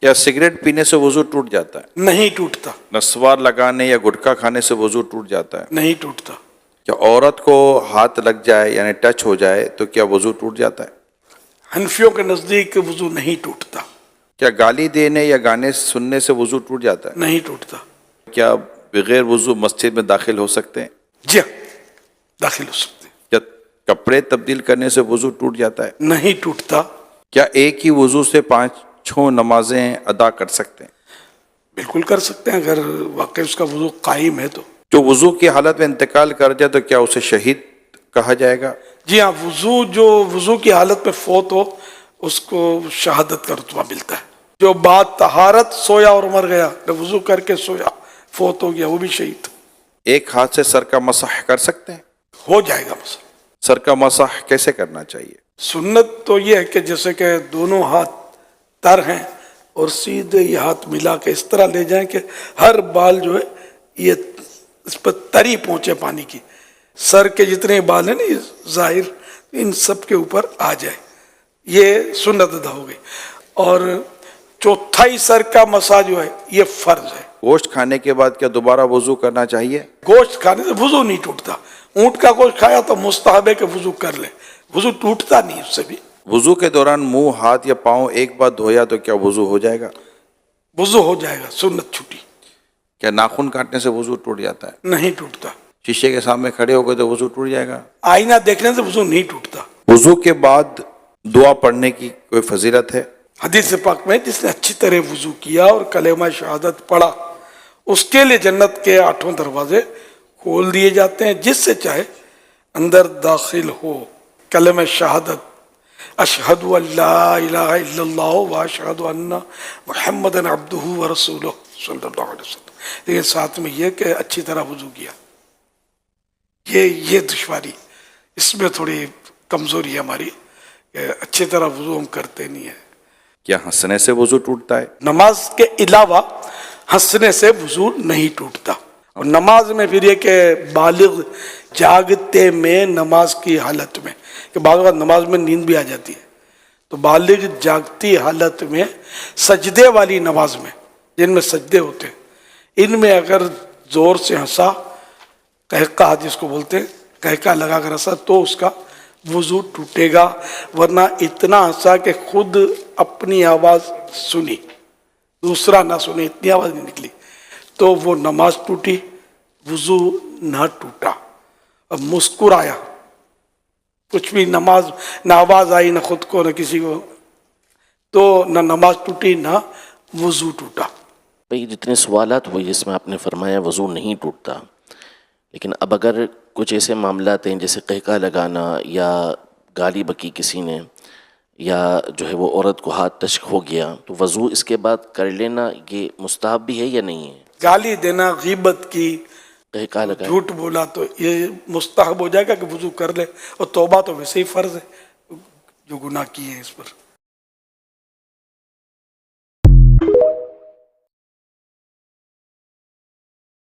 کیا سگریٹ پینے سے وضو ٹوٹ جاتا ہے؟ نہیں ٹوٹتا، نسوار لگانے یا گٹکا کھانے سے وضو ٹوٹ جاتا ہے؟ نہیں ٹوٹتا۔ کیا عورت کو ہاتھ لگ جائے یعنی ٹچ ہو جائے تو کیا وضو ٹوٹ جاتا ہے؟ حنفیوں کے نزدیک وضو نہیں ٹوٹتا، کیا گالی دینے یا گانے سننے سے وضو ٹوٹ جاتا ہے؟ نہیں ٹوٹتا۔ کیا بغیر وضو مسجد میں داخل ہو سکتے ہیں؟ جی ہاں، داخل ہو سکتے ہیں، کیا کپڑے تبدیل کرنے سے وضو ٹوٹ جاتا ہے؟ نہیں ٹوٹتا۔ کیا ایک ہی وضو سے 5 نمازیں ادا کر سکتے ہیں؟ بالکل کر سکتے ہیں اگر واقعی اس کا وضو قائم ہے تو۔ جو وضو کی حالت میں انتقال کر جائے تو کیا اسے شہید کہا جائے گا؟ جی ہاں، جو وضو کی حالت میں فوت ہو اس کو شہادت کا رتبہ ملتا ہے۔ جو بعد طہارت سویا اور مر گیا، وضو کر کے سویا فوت ہو گیا، وہ بھی شہید ایک ہاتھ سے سر کا مسح کر سکتے ہیں؟ ہو جائے گا۔ مسئلہ سر کا مسح کیسے کرنا چاہیے؟ سنت تو یہ ہے کہ جیسے کہ دونوں ہاتھ تر ہیں اور سیدھے یہ ہاتھ ملا کے اس طرح لے جائیں کہ ہر بال جو ہے یہ اس پر تری پہنچے پانی کی، سر کے جتنے بال ہیں نا یہ ظاہر ان سب کے اوپر آ جائے، یہ سنت ادا ہو گئی۔ اور چوتھائی سر کا مسا جو ہے یہ فرض ہے۔ گوشت کھانے کے بعد کیا دوبارہ وضو کرنا چاہیے؟ گوشت کھانے سے وضو نہیں ٹوٹتا، اونٹ کا گوشت کھایا تو مستحب ہے کہ وضو کر لے، وضو ٹوٹتا نہیں اس سے بھی۔ وضو کے دوران منہ، ہاتھ یا پاؤں ایک بار دھویا تو کیا وضو ہو جائے گا؟ وضو ہو جائے گا، سنت چھٹی، کیا ناخن کاٹنے سے وضو ٹوٹ جاتا ہے؟ نہیں ٹوٹتا۔ شیشے کے سامنے کھڑے ہو گئے تو وضو ٹوٹ جائے گا؟ آئینہ دیکھنے سے وضو نہیں ٹوٹتا۔ وضو کے بعد دعا پڑھنے کی کوئی فضیلت ہے؟ حدیث پاک میں جس نے اچھی طرح وضو کیا اور کلمہ شہادت پڑھا اس کے لیے جنت کے 8 دروازے کھول دیے جاتے ہیں، جس سے چاہے اندر داخل ہو۔ کلمہ شہادت اشہد ان لا الہ الا اللہ و اشہد ان محمد عبدہ و رسولہ صلی اللہ علیہ وسلم، لیکن ساتھ میں یہ کہ اچھی طرح وضو کیا۔ یہ دشواری، اس میں تھوڑی کمزوری ہے ہماری کہ اچھی طرح وضو ہم کرتے نہیں ہیں۔ کیا ہنسنے سے وضو ٹوٹتا ہے؟ نماز کے علاوہ ہنسنے سے وضو نہیں ٹوٹتا۔ اور نماز میں پھر یہ کہ بالغ جاگتے میں نماز کی حالت میں، کہ بعض اوقات نماز میں نیند بھی آ جاتی ہے، تو بالغ جاگتی حالت میں سجدے والی نماز میں جن میں سجدے ہوتے ہیں، ان میں اگر زور سے ہنسا، قہقہ جس کو بولتے ہیں، قہقہ لگا کر ہنسا تو اس کا وضو ٹوٹے گا، ورنہ اتنا ہنسا کہ خود اپنی آواز سنی، دوسرا نہ سنے، اتنی آواز نہیں نکلی تو وہ نماز ٹوٹی، وضو نہ ٹوٹا۔ اب مسکرایا، کچھ بھی نماز نہ آواز آئی نہ خود کو نہ کسی کو، تو نہ نماز ٹوٹی نہ وضو ٹوٹا۔ بھئی جتنے سوالات ہوئے جس میں آپ نے فرمایا وضو نہیں ٹوٹتا، لیکن اب اگر کچھ ایسے معاملات ہیں جیسے قہقہ لگانا یا گالی بکی کسی نے، یا جو ہے وہ عورت کو ہاتھ ٹچ ہو گیا، تو وضو اس کے بعد کر لینا یہ مستحب بھی ہے یا نہیں ہے؟ گالی دینا، غیبت کی، قہقہ لگانا، جھوٹ بولا تو یہ مستحب ہو جائے گا کہ وضو کر لے، اور توبہ تو ویسے ہی فرض ہے جو گناہ کیے ہیں اس پر۔